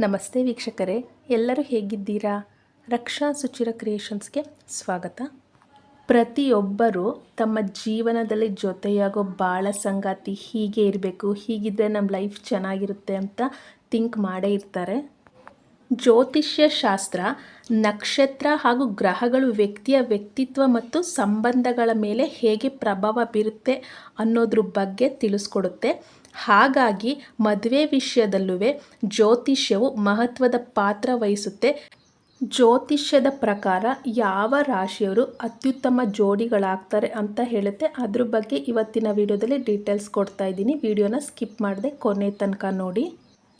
ನಮಸ್ತೆ ವೀಕ್ಷಕರೇ, ಎಲ್ಲರೂ ಹೇಗಿದ್ದೀರಾ? ರಕ್ಷಾ ಸುಚಿರ ಕ್ರಿಯೇಷನ್ಸ್ಗೆ ಸ್ವಾಗತ. ಪ್ರತಿಯೊಬ್ಬರು ತಮ್ಮ ಜೀವನದಲ್ಲಿ ಜೊತೆಯಾಗೋ ಬಾಳ ಸಂಗಾತಿ ಹೀಗೆ ಇರಬೇಕು, ಹೀಗಿದ್ದರೆ ನಮ್ಮ ಲೈಫ್ ಚೆನ್ನಾಗಿರುತ್ತೆ ಅಂತ ಥಿಂಕ್ ಮಾಡೇ ಇರ್ತಾರೆ. ಜ್ಯೋತಿಷ್ಯ ಶಾಸ್ತ್ರ ನಕ್ಷತ್ರ ಹಾಗೂ ಗ್ರಹಗಳು ವ್ಯಕ್ತಿಯ ವ್ಯಕ್ತಿತ್ವ ಮತ್ತು ಸಂಬಂಧಗಳ ಮೇಲೆ ಹೇಗೆ ಪ್ರಭಾವ ಬೀರುತ್ತೆ ಅನ್ನೋದ್ರ ಬಗ್ಗೆ ತಿಳಿಸ್ಕೊಡುತ್ತೆ. ಹಾಗಾಗಿ ಮದುವೆ ವಿಷಯದಲ್ಲೂ ಜ್ಯೋತಿಷ್ಯವು ಮಹತ್ವದ ಪಾತ್ರ ವಹಿಸುತ್ತೆ. ಜ್ಯೋತಿಷ್ಯದ ಪ್ರಕಾರ ಯಾವ ರಾಶಿಯವರು ಅತ್ಯುತ್ತಮ ಜೋಡಿಗಳಾಗ್ತಾರೆ ಅಂತ ಹೇಳುತ್ತೆ. ಅದ್ರ ಬಗ್ಗೆ ಇವತ್ತಿನ ವಿಡಿಯೋದಲ್ಲಿ ಡೀಟೇಲ್ಸ್ ಕೊಡ್ತಾ ಇದ್ದೀನಿ. ವಿಡಿಯೋನ ಸ್ಕಿಪ್ ಮಾಡದೆ ಕೊನೆ ತನಕ ನೋಡಿ.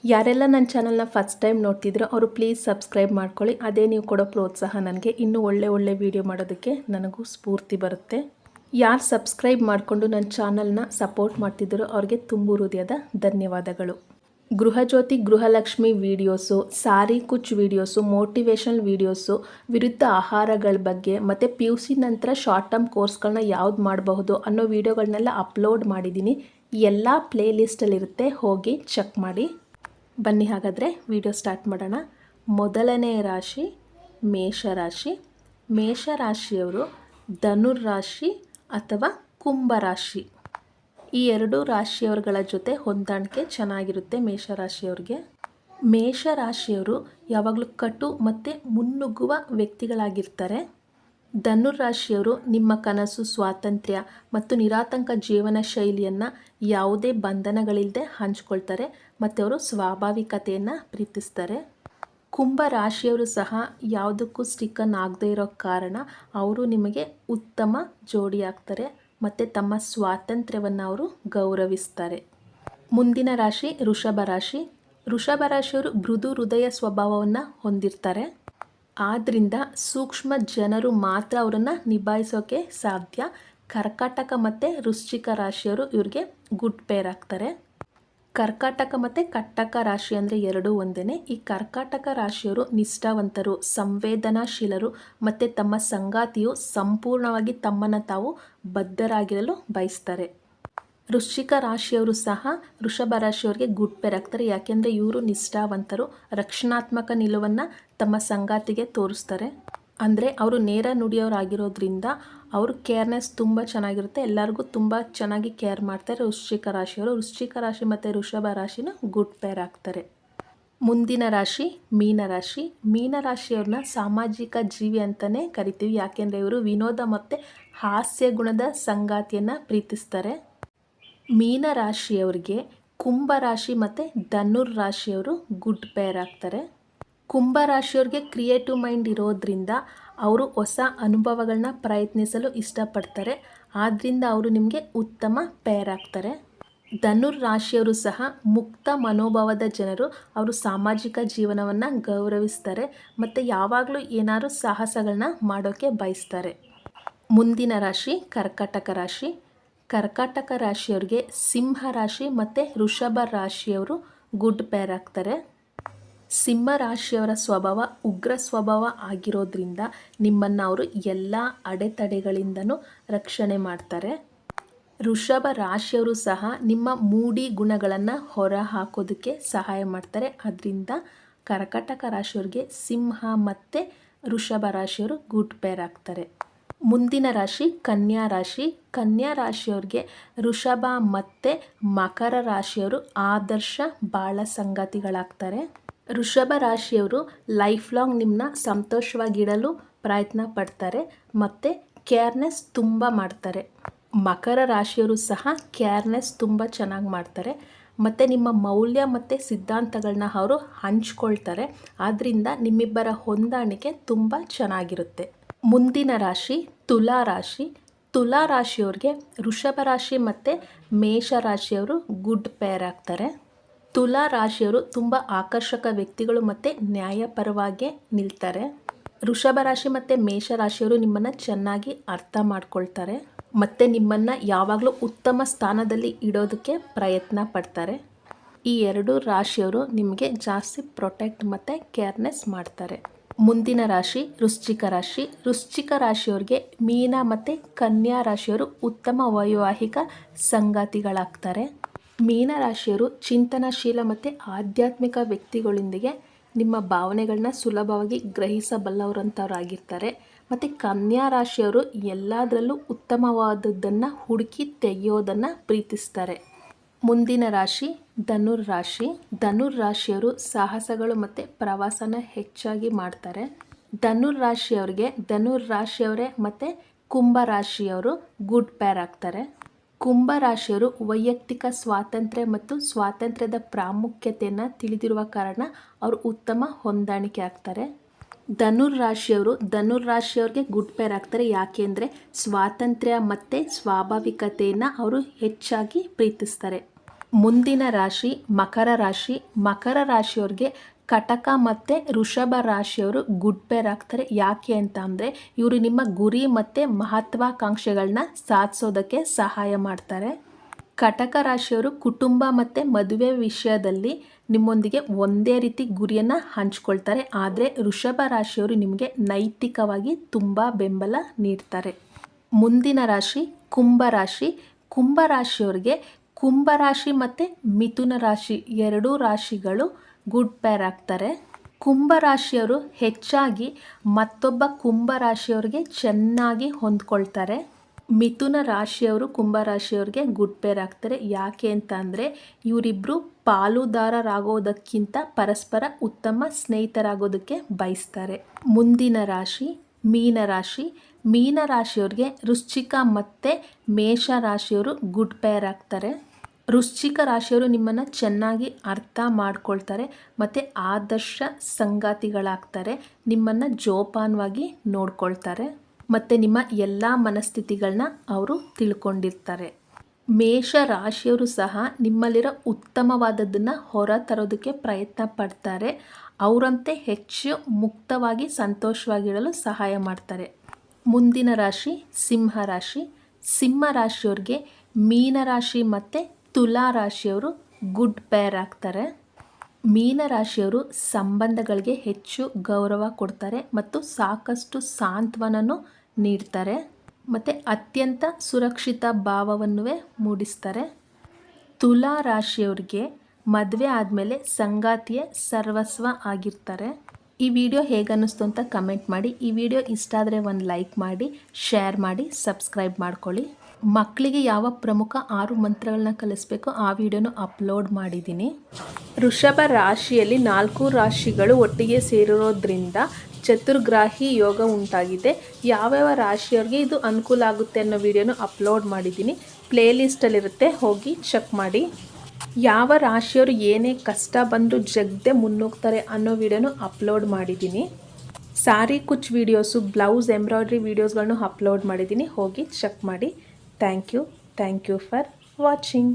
ಯಾರೆಲ್ಲ ನನ್ನ ಚಾನಲ್ನ ಫಸ್ಟ್ ಟೈಮ್ ನೋಡ್ತಿದ್ರೋ ಅವರು ಪ್ಲೀಸ್ ಸಬ್ಸ್ಕ್ರೈಬ್ ಮಾಡ್ಕೊಳ್ಳಿ. ಅದೇ ನೀವು ಕೊಡೋ ಪ್ರೋತ್ಸಾಹ ನನಗೆ ಇನ್ನೂ ಒಳ್ಳೆ ವಿಡಿಯೋ ಮಾಡೋದಕ್ಕೆ ನನಗೂ ಸ್ಫೂರ್ತಿ ಬರುತ್ತೆ. ಯಾರು ಸಬ್ಸ್ಕ್ರೈಬ್ ಮಾಡಿಕೊಂಡು ನನ್ನ ಚಾನಲ್ನ ಸಪೋರ್ಟ್ ಮಾಡ್ತಿದ್ದಾರೋ ಅವ್ರಿಗೆ ತುಂಬು ಹೃದಯದ ಧನ್ಯವಾದಗಳು. ಗೃಹಜ್ಯೋತಿ ಗೃಹಲಕ್ಷ್ಮಿ ವೀಡಿಯೋಸು, ಸಾರಿ ಕುಚ್ ವೀಡಿಯೋಸು, ಮೋಟಿವೇಶನಲ್ ವೀಡಿಯೋಸು, ವಿರುದ್ಧ ಆಹಾರಗಳ ಬಗ್ಗೆ ಮತ್ತು PUC ನಂತರ ಶಾರ್ಟ್ ಟರ್ಮ್ ಕೋರ್ಸ್ಗಳನ್ನ ಯಾವ್ದು ಮಾಡಬಹುದು ಅನ್ನೋ ವೀಡಿಯೋಗಳನ್ನೆಲ್ಲ ಅಪ್ಲೋಡ್ ಮಾಡಿದ್ದೀನಿ. ಎಲ್ಲ ಪ್ಲೇ ಲಿಸ್ಟಲ್ಲಿರುತ್ತೆ, ಹೋಗಿ ಚೆಕ್ ಮಾಡಿ. ಬನ್ನಿ ಹಾಗಾದರೆ ವಿಡಿಯೋ ಸ್ಟಾರ್ಟ್ ಮಾಡೋಣ. ಮೊದಲನೇ ರಾಶಿ ಮೇಷರಾಶಿ. ಮೇಷರಾಶಿಯವರು ಧನುರಾಶಿ ಅಥವಾ ಕುಂಭರಾಶಿ ಈ ಎರಡು ರಾಶಿಯವರುಗಳ ಜೊತೆ ಹೊಂದಾಣಿಕೆ ಚೆನ್ನಾಗಿರುತ್ತೆ. ಮೇಷರಾಶಿಯವ್ರಿಗೆ ಮೇಷರಾಶಿಯವರು ಯಾವಾಗಲೂ ಕಟು ಮತ್ತು ಮುನ್ನುಗ್ಗುವ ವ್ಯಕ್ತಿಗಳಾಗಿರ್ತಾರೆ. ಧನುರಾಶಿಯವರು ನಿಮ್ಮ ಕನಸು, ಸ್ವಾತಂತ್ರ್ಯ ಮತ್ತು ನಿರಾತಂಕ ಜೀವನ ಶೈಲಿಯನ್ನು ಯಾವುದೇ ಬಂಧನಗಳಿಲ್ಲದೆ ಹಂಚ್ಕೊಳ್ತಾರೆ ಮತ್ತು ಅವರು ಸ್ವಾಭಾವಿಕತೆಯನ್ನು ಪ್ರೀತಿಸ್ತಾರೆ. ಕುಂಭ ರಾಶಿಯವರು ಸಹ ಯಾವುದಕ್ಕೂ ಸ್ಟಿಕ್ಕನ್ ಆಗದೇ ಇರೋ ಕಾರಣ ಅವರು ನಿಮಗೆ ಉತ್ತಮ ಜೋಡಿ ಆಗ್ತಾರೆ ಮತ್ತು ತಮ್ಮ ಸ್ವಾತಂತ್ರ್ಯವನ್ನು ಅವರು ಗೌರವಿಸ್ತಾರೆ. ಮುಂದಿನ ರಾಶಿ ವೃಷಭ ರಾಶಿ. ವೃಷಭ ರಾಶಿಯವರು ಮೃದು ಹೃದಯ ಸ್ವಭಾವವನ್ನು ಹೊಂದಿರ್ತಾರೆ. ಆದ್ದರಿಂದ ಸೂಕ್ಷ್ಮ ಜನರು ಮಾತ್ರ ಅವರನ್ನು ನಿಭಾಯಿಸೋಕೆ ಸಾಧ್ಯ. ಕರ್ಕಾಟಕ ಮತ್ತು ವೃಶ್ಚಿಕ ರಾಶಿಯವರು ಇವ್ರಿಗೆ ಗುಡ್ ಪೇರ್ ಆಗ್ತಾರೆ. ಕರ್ಕಾಟಕ ಮತ್ತು ಕಟ್ಟಕ ರಾಶಿ ಅಂದರೆ ಎರಡೂ ಒಂದೇ. ಈ ಕರ್ಕಾಟಕ ರಾಶಿಯವರು ನಿಷ್ಠಾವಂತರು, ಸಂವೇದನಾಶೀಲರು ಮತ್ತು ತಮ್ಮ ಸಂಗಾತಿಯು ಸಂಪೂರ್ಣವಾಗಿ ತಮ್ಮನ್ನು ತಾವು ಬದ್ಧರಾಗಿರಲು ಬಯಸ್ತಾರೆ. ವೃಶ್ಚಿಕ ರಾಶಿಯವರು ಸಹ ವೃಷಭ ರಾಶಿಯವರಿಗೆ ಗುಡ್ ಪೇರ್ ಆಗ್ತಾರೆ. ಯಾಕೆಂದರೆ ಇವರು ನಿಷ್ಠಾವಂತರು, ರಕ್ಷಣಾತ್ಮಕ ನಿಲುವನ್ನು ತಮ್ಮ ಸಂಗಾತಿಗೆ ತೋರಿಸ್ತಾರೆ. ಅಂದರೆ ಅವರು ನೇರ ನುಡಿಯವರಾಗಿರೋದ್ರಿಂದ ಅವರು ಕೇರ್ನೆಸ್ ತುಂಬ ಚೆನ್ನಾಗಿರುತ್ತೆ, ಎಲ್ಲರಿಗೂ ತುಂಬ ಚೆನ್ನಾಗಿ ಕೇರ್ ಮಾಡ್ತಾರೆ. ವೃಶ್ಚಿಕ ರಾಶಿಯವರು ವೃಶ್ಚಿಕ ರಾಶಿ ಮತ್ತು ವೃಷಭ ರಾಶಿನ ಗುಡ್ ಪೇರ್ ಆಗ್ತಾರೆ. ಮುಂದಿನ ರಾಶಿ ಮೀನರಾಶಿ. ಮೀನರಾಶಿಯವ್ರನ್ನ ಸಾಮಾಜಿಕ ಜೀವಿ ಅಂತಲೇ ಕರಿತೀವಿ. ಯಾಕೆಂದರೆ ಇವರು ವಿನೋದ ಮತ್ತು ಹಾಸ್ಯ ಗುಣದ ಸಂಗಾತಿಯನ್ನು ಪ್ರೀತಿಸ್ತಾರೆ. ಮೀನರಾಶಿಯವರಿಗೆ ಕುಂಭರಾಶಿ ಮತ್ತು ಧನುರ್ ರಾಶಿಯವರು ಗುಡ್ ಪೇರ್ ಆಗ್ತಾರೆ. ಕುಂಭರಾಶಿಯವ್ರಿಗೆ ಕ್ರಿಯೇಟಿವ್ ಮೈಂಡ್ ಇರೋದ್ರಿಂದ ಅವರು ಹೊಸ ಅನುಭವಗಳನ್ನ ಪ್ರಯತ್ನಿಸಲು ಇಷ್ಟಪಡ್ತಾರೆ. ಆದ್ದರಿಂದ ಅವರು ನಿಮಗೆ ಉತ್ತಮ ಪೇರ್ ಆಗ್ತಾರೆ. ಧನುರ್ ರಾಶಿಯವರು ಸಹ ಮುಕ್ತ ಮನೋಭಾವದ ಜನರು. ಅವರು ಸಾಮಾಜಿಕ ಜೀವನವನ್ನು ಗೌರವಿಸ್ತಾರೆ ಮತ್ತು ಯಾವಾಗಲೂ ಏನಾದರೂ ಸಾಹಸಗಳನ್ನ ಮಾಡೋಕ್ಕೆ ಬಯಸ್ತಾರೆ. ಮುಂದಿನ ರಾಶಿ ಕರ್ಕಾಟಕ ರಾಶಿ. ಕರ್ಕಾಟಕ ರಾಶಿಯವ್ರಿಗೆ ಸಿಂಹ ರಾಶಿ ಮತ್ತು ವೃಷಭ ರಾಶಿಯವರು ಗುಡ್ ಪೇರ್ ಆಗ್ತಾರೆ. ಸಿಂಹ ರಾಶಿಯವರ ಸ್ವಭಾವ ಉಗ್ರ ಸ್ವಭಾವ ಆಗಿರೋದ್ರಿಂದ ನಿಮ್ಮನ್ನು ಅವರು ಎಲ್ಲ ಅಡೆತಡೆಗಳಿಂದನೂ ರಕ್ಷಣೆ ಮಾಡ್ತಾರೆ. ವೃಷಭ ರಾಶಿಯವರು ಸಹ ನಿಮ್ಮ ಮೂಡಿ ಗುಣಗಳನ್ನು ಹೊರ ಹಾಕೋದಕ್ಕೆ ಸಹಾಯ ಮಾಡ್ತಾರೆ. ಅದರಿಂದ ಕರ್ಕಾಟಕ ರಾಶಿಯವರಿಗೆ ಸಿಂಹ ಮತ್ತು ವೃಷಭ ರಾಶಿಯವರು ಗುಡ್ ಪೇರ್ ಆಗ್ತಾರೆ. ಮುಂದಿನ ರಾಶಿ ಕನ್ಯಾ ರಾಶಿ. ಕನ್ಯಾ ರಾಶಿಯವ್ರಿಗೆ ವೃಷಭ ಮತ್ತು ಮಕರ ರಾಶಿಯವರು ಆದರ್ಶ ಬಾಳ ಸಂಗಾತಿಗಳಾಗ್ತಾರೆ. ವೃಷಭ ರಾಶಿಯವರು ಲೈಫ್ ಲಾಂಗ್ ನಿಮ್ಮನ್ನ ಸಂತೋಷವಾಗಿಡಲು ಪ್ರಯತ್ನ ಪಡ್ತಾರೆ ಮತ್ತು ಕೇರ್ನೆಸ್ ತುಂಬ ಮಾಡ್ತಾರೆ. ಮಕರ ರಾಶಿಯವರು ಸಹ ಕೇರ್ನೆಸ್ ತುಂಬ ಚೆನ್ನಾಗಿ ಮಾಡ್ತಾರೆ ಮತ್ತು ನಿಮ್ಮ ಮೌಲ್ಯ ಮತ್ತು ಸಿದ್ಧಾಂತಗಳನ್ನ ಅವರು ಹಂಚ್ಕೊಳ್ತಾರೆ. ಆದ್ದರಿಂದ ನಿಮ್ಮಿಬ್ಬರ ಹೊಂದಾಣಿಕೆ ತುಂಬ ಚೆನ್ನಾಗಿರುತ್ತೆ. ಮುಂದಿನ ರಾಶಿ ತುಲಾ ರಾಶಿ. ತುಲಾ ರಾಶಿಯವ್ರಿಗೆ ವೃಷಭ ರಾಶಿ ಮತ್ತು ಮೇಷ ರಾಶಿಯವರು ಗುಡ್ ಪೇರ್ ಆಗ್ತಾರೆ. ತುಲಾ ರಾಶಿಯವರು ತುಂಬ ಆಕರ್ಷಕ ವ್ಯಕ್ತಿಗಳು ಮತ್ತು ನ್ಯಾಯಪರವಾಗಿ ನಿಲ್ತಾರೆ. ವೃಷಭ ರಾಶಿ ಮತ್ತು ಮೇಷ ರಾಶಿಯವರು ನಿಮ್ಮನ್ನು ಚೆನ್ನಾಗಿ ಅರ್ಥ ಮಾಡ್ಕೊಳ್ತಾರೆ ಮತ್ತು ನಿಮ್ಮನ್ನು ಯಾವಾಗಲೂ ಉತ್ತಮ ಸ್ಥಾನದಲ್ಲಿ ಇಡೋದಕ್ಕೆ ಪ್ರಯತ್ನ ಪಡ್ತಾರೆ. ಈ ಎರಡು ರಾಶಿಯವರು ನಿಮಗೆ ಜಾಸ್ತಿ ಪ್ರೊಟೆಕ್ಟ್ ಮತ್ತು ಕೇರ್ನೆಸ್ ಮಾಡ್ತಾರೆ. ಮುಂದಿನ ರಾಶಿ ವೃಶ್ಚಿಕ ರಾಶಿ. ವೃಶ್ಚಿಕ ರಾಶಿಯವ್ರಿಗೆ ಮೀನ ಮತ್ತು ಕನ್ಯಾ ರಾಶಿಯವರು ಉತ್ತಮ ವೈವಾಹಿಕ ಸಂಗಾತಿಗಳಾಗ್ತಾರೆ. ಮೀನರಾಶಿಯವರು ಚಿಂತನಶೀಲ ಮತ್ತು ಆಧ್ಯಾತ್ಮಿಕ ವ್ಯಕ್ತಿಗಳೊಂದಿಗೆ ನಿಮ್ಮ ಭಾವನೆಗಳನ್ನ ಸುಲಭವಾಗಿ ಗ್ರಹಿಸಬಲ್ಲವರಂಥವರಾಗಿರ್ತಾರೆ. ಮತ್ತು ಕನ್ಯಾ ರಾಶಿಯವರು ಎಲ್ಲದರಲ್ಲೂ ಉತ್ತಮವಾದದ್ದನ್ನು ಹುಡುಕಿ ತೆಗೆಯೋದನ್ನು ಪ್ರೀತಿಸ್ತಾರೆ. ಮುಂದಿನ ರಾಶಿ ಧನುರ್ರಾಶಿ. ಧನುರ್ರಾಶಿಯವರು ಸಾಹಸಗಳು ಮತ್ತು ಪ್ರವಾಸನ ಹೆಚ್ಚಾಗಿ ಮಾಡ್ತಾರೆ. ಧನುರ್ರಾಶಿಯವರೇ ಮತ್ತು ಕುಂಭರಾಶಿಯವರು ಗುಡ್ ಪೇರ್ ಆಗ್ತಾರೆ. ಕುಂಭರಾಶಿಯವರು ವೈಯಕ್ತಿಕ ಸ್ವಾತಂತ್ರ್ಯ ಮತ್ತು ಸ್ವಾತಂತ್ರ್ಯದ ಪ್ರಾಮುಖ್ಯತೆಯನ್ನು ತಿಳಿದಿರುವ ಕಾರಣ ಅವರು ಉತ್ತಮ ಹೊಂದಾಣಿಕೆ ಆಗ್ತಾರೆ. ಧನುರ್ರಾಶಿಯವ್ರಿಗೆ ಗುಡ್ ಪೇರ್ ಆಗ್ತಾರೆ. ಯಾಕೆಂದರೆ ಸ್ವಾತಂತ್ರ್ಯ ಮತ್ತು ಸ್ವಾಭಾವಿಕತೆಯನ್ನು ಅವರು ಹೆಚ್ಚಾಗಿ ಪ್ರೀತಿಸ್ತಾರೆ. ಮುಂದಿನ ರಾಶಿ ಮಕರ ರಾಶಿ. ಮಕರ ರಾಶಿಯವ್ರಿಗೆ ಕಟಕ ಮತ್ತು ವೃಷಭ ರಾಶಿಯವರು ಗುಡ್ ಪೇರ್ ಆಗ್ತಾರೆ. ಯಾಕೆ ಅಂತ ಅಂದರೆ ಇವರು ನಿಮ್ಮ ಗುರಿ ಮತ್ತು ಮಹತ್ವಾಕಾಂಕ್ಷೆಗಳನ್ನ ಸಾಧಿಸೋದಕ್ಕೆ ಸಹಾಯ ಮಾಡ್ತಾರೆ. ಕಟಕ ರಾಶಿಯವರು ಕುಟುಂಬ ಮತ್ತು ಮದುವೆ ವಿಷಯದಲ್ಲಿ ನಿಮ್ಮೊಂದಿಗೆ ಒಂದೇ ರೀತಿ ಗುರಿಯನ್ನು ಹಂಚ್ಕೊಳ್ತಾರೆ. ಆದರೆ ವೃಷಭ ರಾಶಿಯವರು ನಿಮಗೆ ನೈತಿಕವಾಗಿ ತುಂಬ ಬೆಂಬಲ ನೀಡ್ತಾರೆ. ಮುಂದಿನ ರಾಶಿ ಕುಂಭರಾಶಿ. ಕುಂಭರಾಶಿಯವ್ರಿಗೆ ಕುಂಭರಾಶಿ ಮತ್ತು ಮಿಥುನ ರಾಶಿ ಎರಡೂ ರಾಶಿಗಳು ಗುಡ್ ಪೇರ್ ಆಗ್ತಾರೆ. ಕುಂಭರಾಶಿಯವರು ಹೆಚ್ಚಾಗಿ ಮತ್ತೊಬ್ಬ ಕುಂಭರಾಶಿಯವ್ರಿಗೆ ಚೆನ್ನಾಗಿ ಹೊಂದ್ಕೊಳ್ತಾರೆ. ಮಿಥುನ ರಾಶಿಯವರು ಕುಂಭರಾಶಿಯವ್ರಿಗೆ ಗುಡ್ ಪೇರ್ ಆಗ್ತಾರೆ. ಯಾಕೆ ಅಂತ ಅಂದರೆ ಇವರಿಬ್ಬರು ಪಾಲುದಾರರಾಗೋದಕ್ಕಿಂತ ಪರಸ್ಪರ ಉತ್ತಮ ಸ್ನೇಹಿತರಾಗೋದಕ್ಕೆ ಬಯಸ್ತಾರೆ. ಮುಂದಿನ ರಾಶಿ ಮೀನರಾಶಿ. ಮೀನರಾಶಿಯವ್ರಿಗೆ ವೃಶ್ಚಿಕ ಮತ್ತು ಮೇಷ ರಾಶಿಯವರು ಗುಡ್ ಪೇರ್ ಆಗ್ತಾರೆ. ವೃಶ್ಚಿಕ ರಾಶಿಯವರು ನಿಮ್ಮನ್ನು ಚೆನ್ನಾಗಿ ಅರ್ಥ ಮಾಡ್ಕೊಳ್ತಾರೆ ಮತ್ತು ಆದರ್ಶ ಸಂಗಾತಿಗಳಾಗ್ತಾರೆ. ನಿಮ್ಮನ್ನು ಜೋಪಾನವಾಗಿ ನೋಡ್ಕೊಳ್ತಾರೆ ಮತ್ತು ನಿಮ್ಮ ಎಲ್ಲ ಮನಸ್ಥಿತಿಗಳನ್ನ ಅವರು ತಿಳ್ಕೊಂಡಿರ್ತಾರೆ. ಮೇಷ ರಾಶಿಯವರು ಸಹ ನಿಮ್ಮಲ್ಲಿರೋ ಉತ್ತಮವಾದದ್ದನ್ನು ಹೊರ ತರೋದಕ್ಕೆ ಪ್ರಯತ್ನ ಪಡ್ತಾರೆ. ಅವರಂತೆ ಹೆಚ್ಚು ಮುಕ್ತವಾಗಿ ಸಂತೋಷವಾಗಿರಲು ಸಹಾಯ ಮಾಡ್ತಾರೆ. ಮುಂದಿನ ರಾಶಿ ಸಿಂಹರಾಶಿ. ಸಿಂಹರಾಶಿಯವ್ರಿಗೆ ಮೀನರಾಶಿ ಮತ್ತು ತುಲಾ ರಾಶಿಯವರು ಗುಡ್ ಪೇರ್ ಆಗ್ತಾರೆ. ಮೀನರಾಶಿಯವರು ಸಂಬಂಧಗಳಿಗೆ ಹೆಚ್ಚು ಗೌರವ ಕೊಡ್ತಾರೆ ಮತ್ತು ಸಾಕಷ್ಟು ಸಾಂತ್ವನವನ್ನು ನೀಡ್ತಾರೆ ಮತ್ತು ಅತ್ಯಂತ ಸುರಕ್ಷಿತ ಭಾವವನ್ನು ಮೂಡಿಸ್ತಾರೆ. ತುಲಾ ರಾಶಿಯವ್ರಿಗೆ ಮದುವೆ ಆದಮೇಲೆ ಸಂಗಾತಿಯೇ ಸರ್ವಸ್ವ ಆಗಿರ್ತಾರೆ. ಈ ವಿಡಿಯೋ ಹೇಗನ್ನಿಸ್ತು ಅಂತ ಕಮೆಂಟ್ ಮಾಡಿ. ಈ ವಿಡಿಯೋ ಇಷ್ಟ ಆದರೆ ಒಂದು ಲೈಕ್ ಮಾಡಿ, ಶೇರ್ ಮಾಡಿ, ಸಬ್ಸ್ಕ್ರೈಬ್ ಮಾಡ್ಕೊಳ್ಳಿ. ಮಕ್ಕಳಿಗೆ ಯಾವ ಪ್ರಮುಖ 6 ಮಂತ್ರಗಳನ್ನ ಕಲಿಸ್ಬೇಕು ಆ ವಿಡಿಯೋನು ಅಪ್ಲೋಡ್ ಮಾಡಿದ್ದೀನಿ. ವೃಷಭ ರಾಶಿಯಲ್ಲಿ 4 ರಾಶಿಗಳು ಒಟ್ಟಿಗೆ ಸೇರಿರೋದ್ರಿಂದ ಚತುರ್ಗ್ರಾಹಿ ಯೋಗ ಉಂಟಾಗಿದೆ. ಯಾವ್ಯಾವ ರಾಶಿಯವ್ರಿಗೆ ಇದು ಅನುಕೂಲ ಆಗುತ್ತೆ ಅನ್ನೋ ವಿಡಿಯೋನು ಅಪ್ಲೋಡ್ ಮಾಡಿದ್ದೀನಿ. ಪ್ಲೇಲಿಸ್ಟಲ್ಲಿರುತ್ತೆ, ಹೋಗಿ ಚೆಕ್ ಮಾಡಿ. ಯಾವ ರಾಶಿಯವರು ಏನೇ ಕಷ್ಟ ಬಂದರೂ ಜಗ್ದೆ ಮುನ್ನುಗ್ತಾರೆ ಅನ್ನೋ ವಿಡಿಯೋನು ಅಪ್ಲೋಡ್ ಮಾಡಿದ್ದೀನಿ. ಸಾರಿ ಕುಚ್ ವಿಡಿಯೋಸು, ಬ್ಲೌಸ್ ಎಂಬ್ರಾಯ್ಡ್ರಿ ವಿಡಿಯೋಸ್ಗಳನ್ನು ಅಪ್ಲೋಡ್ ಮಾಡಿದ್ದೀನಿ, ಹೋಗಿ ಚೆಕ್ ಮಾಡಿ. Thank you for watching.